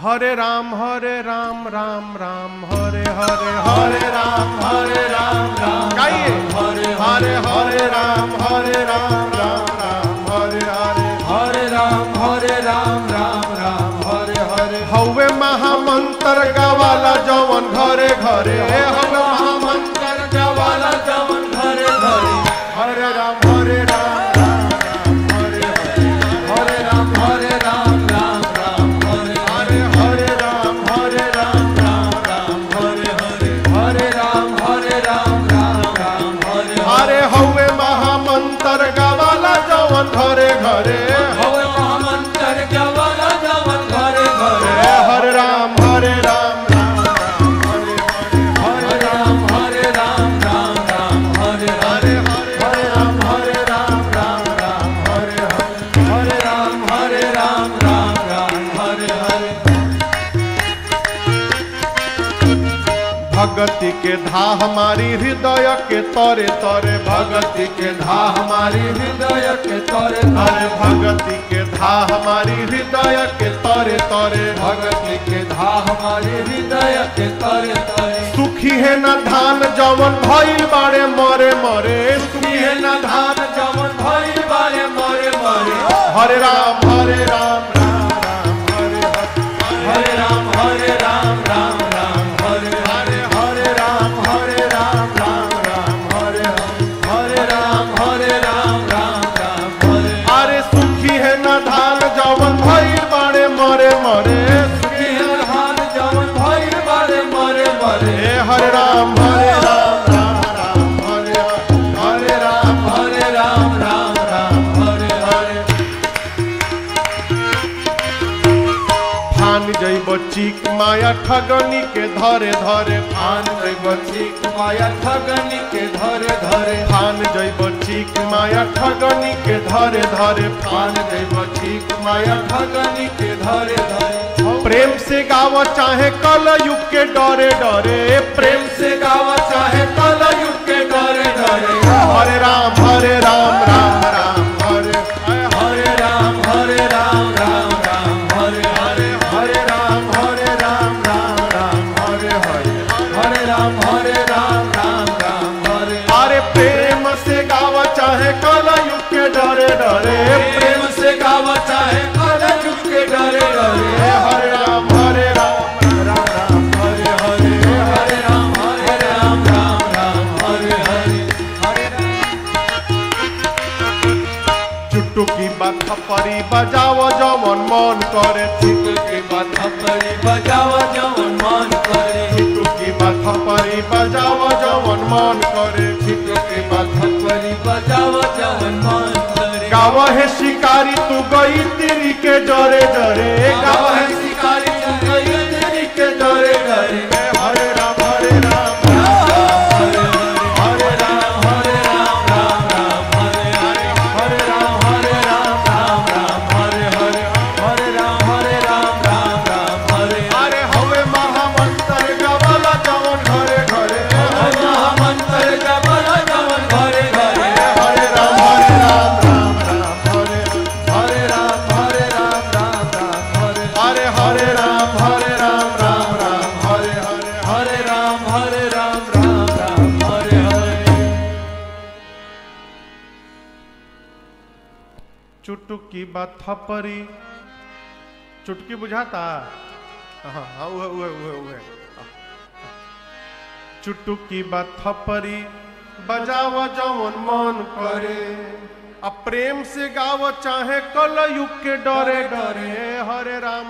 हरे राम राम राम हरे हरे हरे राम राम गाइए हरे हरे हरे राम राम राम हरे हरे हरे राम राम हरे हरे हवे महामंत्र गवाला जवन घरे घरे हवे महामंत्र गवाला जवन घरे घरे हरे राम राम हरे हरे हरे राम राम हरे हरे हरे राम राम हरे हरे हरे राम राम हरे अरे हवे महामंत्र गवाला जवन घरे घरे हवे महामंत्र गवाला जवन घरे घरे हरे राम हरे हरे राम हरे हरे हरे राम हरे हरे राम हरे हरे भगति के धा हमारी हृदय के तरे तरे भगति के धा हमारी हृदय के तरे अरे तरे भगति के धा हमारी हृदय के तरे तरे भगति के धा हमारी हृदय के तरे तरे सुखी है न धान जवन भइल बाड़े मरे मरे सुखी है न धान जवन भइल बारे मरे मरे हरे राम हरे हरे राम हरे राम हरे हरे राम हरे राम हरे अरे सुखी है न धान जवन भइल बाड़े मरे मरे सुखी है धान जवन भइल बारे मरे मरे हरे राम हरे हरे राम हरे हरे फान जइब चीक माया ठगनी के धरे धरे आन जैब चीक माया ठगनी के धरे धरे फान जइब चीक माया ठगनी के धरे धरे आन जैब चीक माया ठगनी के धरे धरे प्रेम से गाव चाहे कल युग के डरे डरे प्रेम से गावा चाहे कल युग के डरे डरे हरे राम हरे हरे राम हरे हरे राम हरे राम हरे अरे प्रेम से गाव चाहे कल युग के डरे डरे प्रेम से गावा चाहे कल युग के डरे डरे हरे राम हरे हरे हरे राम हरे हरे चुटुकी बात परी बजाव जमन मन करे के बात परी बजावा जवन मन करे चुटुकी बात परी बजाव जमन मन करे के बात परी बजावा जवन मन करे गाव है शिकारी तू गई तिरी के डरे डरे गाव गावा है है शिकारी चुनई तेरी के डरे डरे हरे राम हरे राम हरे हरे हरे राम हरे अरे हवे महामंत्र गवाला जवन घरे घरे महामंत्र जबल जवन घरे घरे हरे राम हरे राम हरे अरे हरे राम हरे हरे राम हरे हरे चुटुकी बात थपरी चुटकी बुझाता हाँ उहे चुटुकी बात थपरी बजाव जवन मन करे अब प्रेम से गाव चाहे कल युग के डरे डरे हरे राम